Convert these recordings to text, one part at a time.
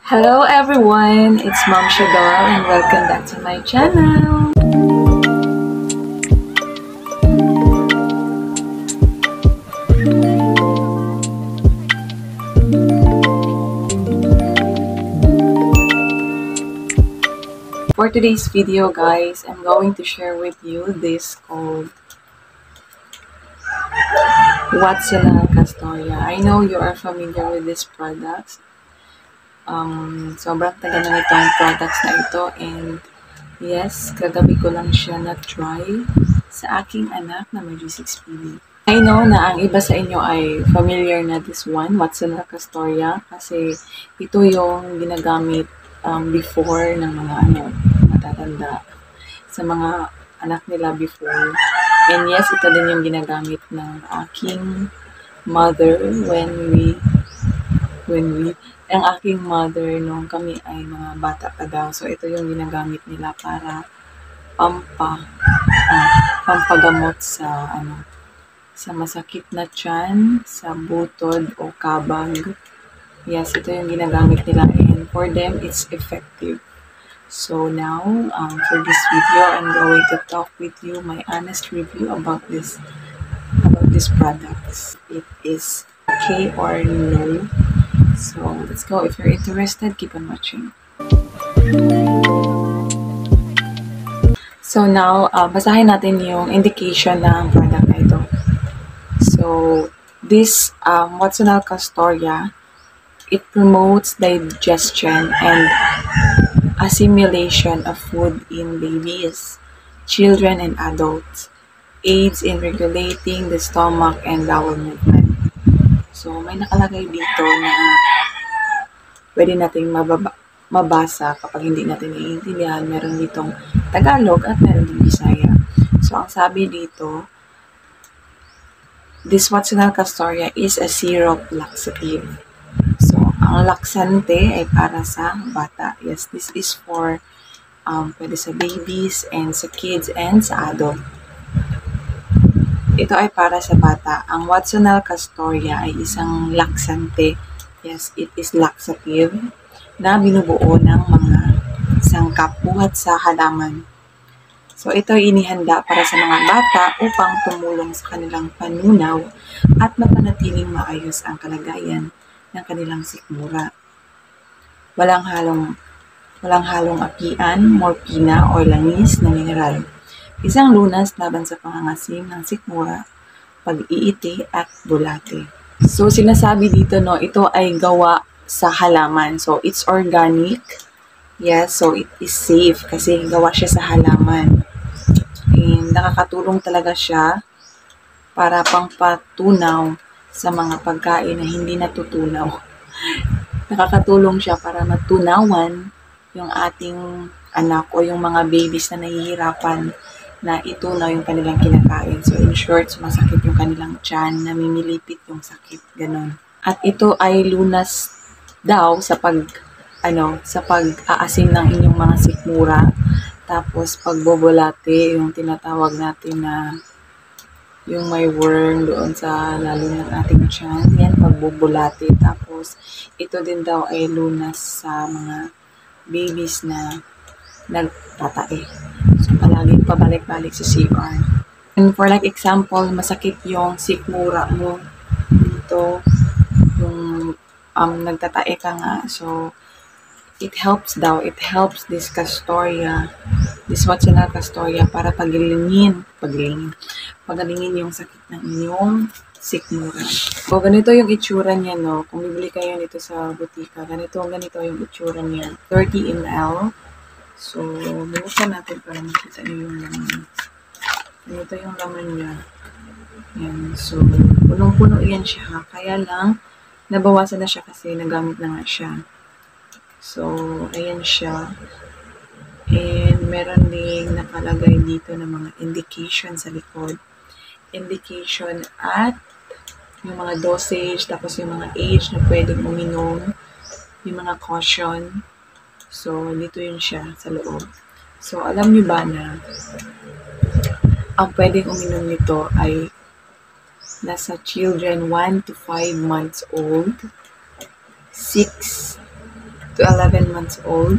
Hello everyone, it's Mom Shador and welcome back to my channel. For today's video guys, I'm going to share with you this called Watson Castoria. I know you are familiar with these products. Sobrang tagal na itong products na ito and yes, kagabi ko lang siya na-try sa aking anak na may G6PD. I know na ang iba sa inyo ay familiar na this one, Watson Castoria, kasi ito yung ginagamit before ng mga matatanda sa mga anak nila before. And yes, ito din yung ginagamit ng aking mother ang aking mother nung kami ay mga bata pa daw. So, ito yung ginagamit nila para pampagamot sa sa masakit na tiyan, sa butod o kabag. Yes, ito yung ginagamit nila and for them, it's effective. So now, for this video, I'm going to talk with you my honest review about these products. It is okay or no. So let's go. If you're interested, keep on watching. So now, basahin natin yung indication ng product na ito. So this Watson Castoria, it promotes digestion and assimilation of food in babies, children, and adults, aids in regulating the stomach and bowel movement. So, may nakalagay dito na pwede nating mabasa kapag hindi natin naiintindihan. Meron ditong Tagalog at meron din Bisaya. So, ang sabi dito, this Watson Castoria is a syrup laxative. So, ang laksante ay para sa bata. Yes, this is for pwede sa babies and sa kids and sa adult. Ito ay para sa bata. Ang Watson Castoria ay isang laksante. Yes, it is laxative na binubuo ng mga sangkap buhat sa halaman. So, ito ay inihanda para sa mga bata upang tumulong sa kanilang panunaw at mapanatiling maayos ang kalagayan ng kanilang sikmura. Walang halong apian, morpina o langis na mineral. Isang lunas laban sa pangangasim ng sikmura, pag-iiti at bulate. So, sinasabi dito, ito ay gawa sa halaman. So, it's organic. Yes, so it is safe kasi gawa siya sa halaman. And nakakatulong talaga siya para pangpatunaw sa mga pagkain na hindi natutunaw. Nakakatulong siya para matunawan yung ating anak o yung mga babies na nahihirapan na itunaw yung kanilang kinakain. So, in short, sumasakit yung kanilang tiyan, namimilipit yung sakit, ganon. At ito ay lunas daw sa pag-aasim ng inyong mga sikmura. Tapos, pagbobulate, yung tinatawag natin na yung may worm doon sa lalo ng ating tiyan. Yan, pagbobulate. Tapos, ito din daw ay lunas sa mga babies na nagtatae. So, palaging pabalik-balik sa CR. And for like example, masakit yung sikmura mo dito, yung nagtatae ka nga. So, it helps this Castoria, this Watson Castoria para pagalingin yung sakit ng inyong sikmura. So, ganito yung itsura niya, Kung bibili kayo nito sa butika, ganito yung itsura niya. 30 ml. So, buksan natin para makita niyo yung laman. Ganito yung laman niya. Yan. So, punong-puno yan siya. Kaya lang, nabawasan na siya kasi nagamit na nga siya. So, ayan siya. And, meron ding nakalagay dito ng mga indication sa likod. Indication at yung mga dosage, tapos yung mga age na pwedeng uminom, yung mga caution. So, dito yun siya sa loob. So, alam nyo ba na ang pwedeng uminom nito ay nasa children 1 to 5 months old, 6 to 11 months old,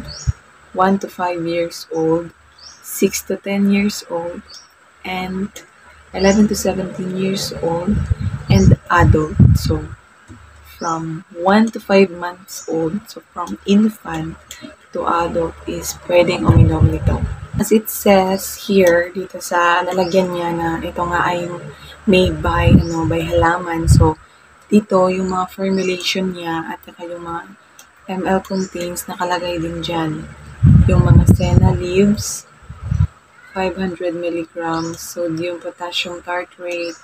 1 to 5 years old, 6 to 10 years old, and 11 to 17 years old, and adult. So, from 1 to 5 months old, so from infant to adult is pwedeng uminom nito. As it says here, dito sa lalagyan niya na ito nga ay made by, by halaman. So, dito yung mga formulation niya at saka yung mga ml contains nakalagay din dyan. Yung mga senna leaves, 500 milligrams, sodium potassium tartrate,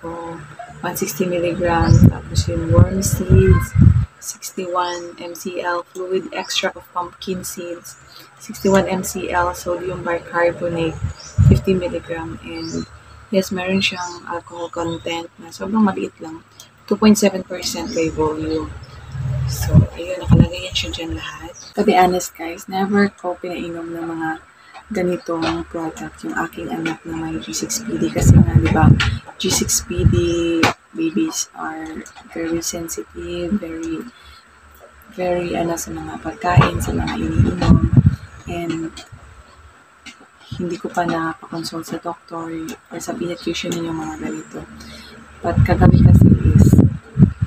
160 milligrams, tapos yung worm seeds, 61 mcl, fluid extract of pumpkin seeds, 61 mcl, sodium bicarbonate, 50 milligram, and yes, meron siyang alcohol content na sobrang maliit lang, 2.7% by volume. So, ayun, nakalagay yan siya dyan lahat. To be honest guys, never ko pinainom ng mga ganitong product yung aking anak na may G6PD kasi nga, di ba, G6PD babies are very sensitive, very sa mga pagkain, sa mga iniinom, and hindi ko pa nakakonsult sa doctor or sa pediatrician yung mga ganito. But kagabi kasi is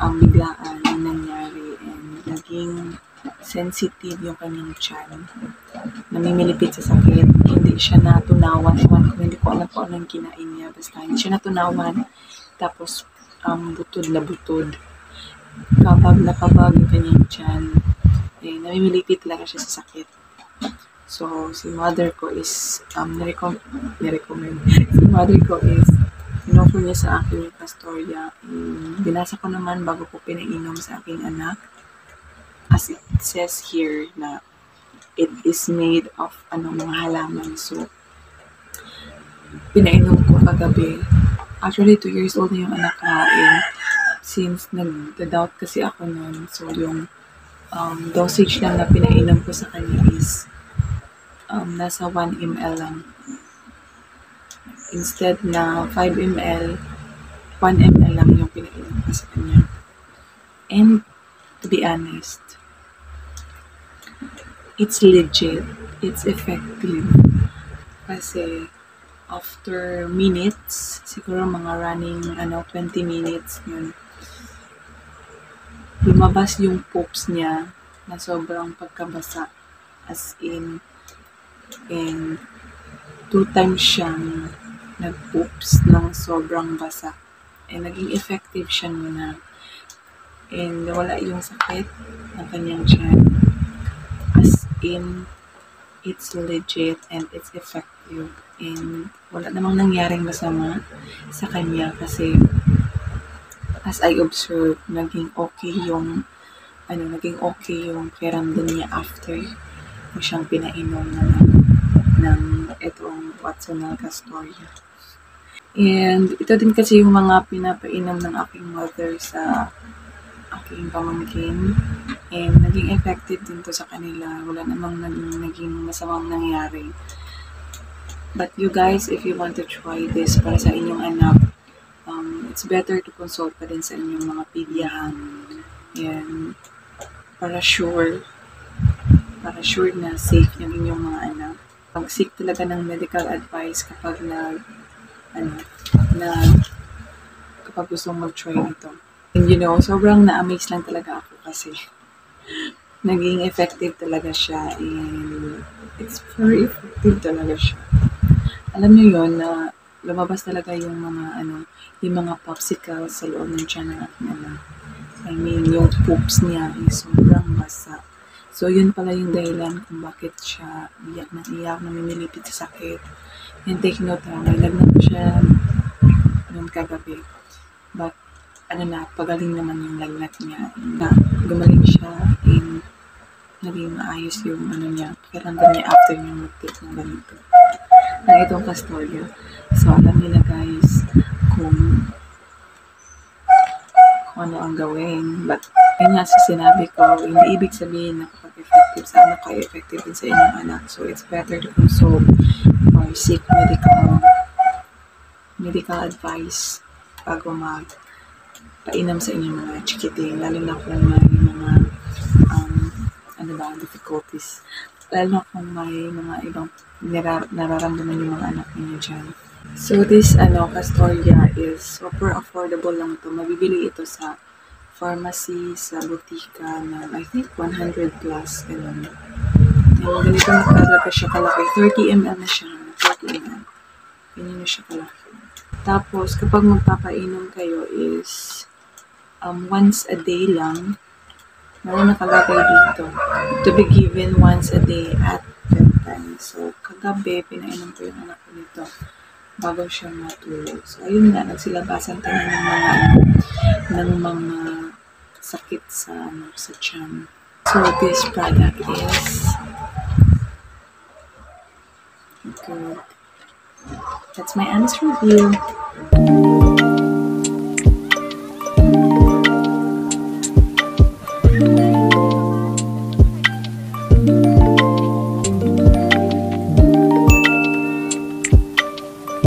biglaan ang nangyari and naging sensitive yung kanyang tiyan. Namimilipit sa sakit. Hindi siya natunawan. Hindi ko alam kung anong kinain niya. Basta hindi siya natunawan. Tapos, butod na butod. Kapag nakabag yung kanyang tiyan, namimilipit talaga siya sa sakit. So, si mother ko is, nirecommend. Si mother ko is, inoffer niya sa akin yung Pastoria. Binasa ko naman bago ko pinainom sa aking anak. As it says here na it is made of mga halaman. So, pinainom ko kagabi. Actually, 2 years old na yung anak natin. Since nag-doubt kasi ako nun. So, yung dosage lang na pinainom ko sa kanya is nasa 1 ml lang. Instead na 5 ml, 1 ml lang yung pinainom ko sa kanya. And, to be honest, it's legit. It's effective. Kasi, after minutes, siguro mga running, 20 minutes yun, lumabas yung poops niya na sobrang pagkabasa. As in, and 2 times siyang nag-poops ng sobrang basa. And naging effective siya muna. And wala yung sakit ng kanyang tiyan. As in, it's legit and it's effective. And wala namang nangyaring masama sa kanya kasi as I observe, naging okay yung pakiramdam niya after ko siyang pinainom ng itong Watsonal Castoria. And ito din kasi yung mga pinapainom ng aking mother sa aking pamangkin. And naging effective din to sa kanila. Wala namang naging masamang nangyari. But you guys, if you want to try this para sa inyong anak, it's better to consult pa din sa inyong mga pedyahan. And para sure na safe yung inyong mga anak. Pag-seek talaga ng medical advice kapag kapag gusto mag-try ito. And sobrang na-amaze lang talaga ako kasi naging effective talaga siya and it's very effective talaga siya. Alam niyo yun na lumabas talaga yung mga popsicles sa loob ng tiyan ng aking anak. I mean, yung poops niya is sobrang basa. So, yun pala yung dahilan kung bakit siya iyak, namimilipit sa sakit. And take note may lagnat siya noon kagabi. But, pagaling naman yung lagnat niya. Gumaling siya and naging maayos yung niya. Pakiramdam niya after niya mag-take ng ganito. Na itong Castoria. So, alam nila guys kung ano ang gawin. But, yun nga sinabi ko, hindi ibig sabihin na kapag effective sa anak kayo, effective din sa inyong anak. So, it's better to consult or seek medical advice bago painom sa inyong mga chikiting. Lalo na kung may mga di ba, difficulties. Lalo na kung may mga ibang nararamdaman yung mga anak ninyo dyan. So this Castoria is super affordable lang to. Mabibili ito sa pharmacy, sa butika na I think 100 plus, ganun. And ganito na talaga siya kalaki. 30 ml na siya. 30 ml. Ganyan na siya kalaki. Tapos, kapag magpapainom kayo is once a day lang. Meron nakalagay dito. To be given once a day at bedtime. So, kagabi, pinainom ko yung anak ko nito bago siya matulog. So, ayun na, nagsilabasan tayo ng mga sakit sa tiyan. So, this product is good. That's my honest review.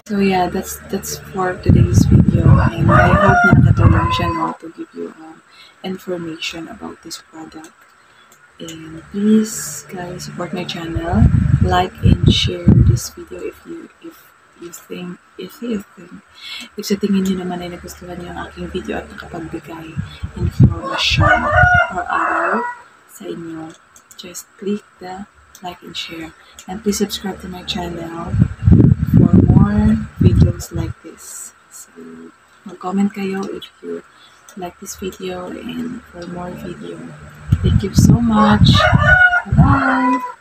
So yeah, that's for today's video, and I hope nakatulong siya to give you information about this product. And please guys, support my channel, like and share this video if sa tingin niyo naman ay nagustuhan niyo ang aking video at nakapagbigay information or aral sa inyo. Just click the like and share, and please subscribe to my channel for more videos like this. So mag-comment kayo if you like this video and for more video. Thank you so much. Bye.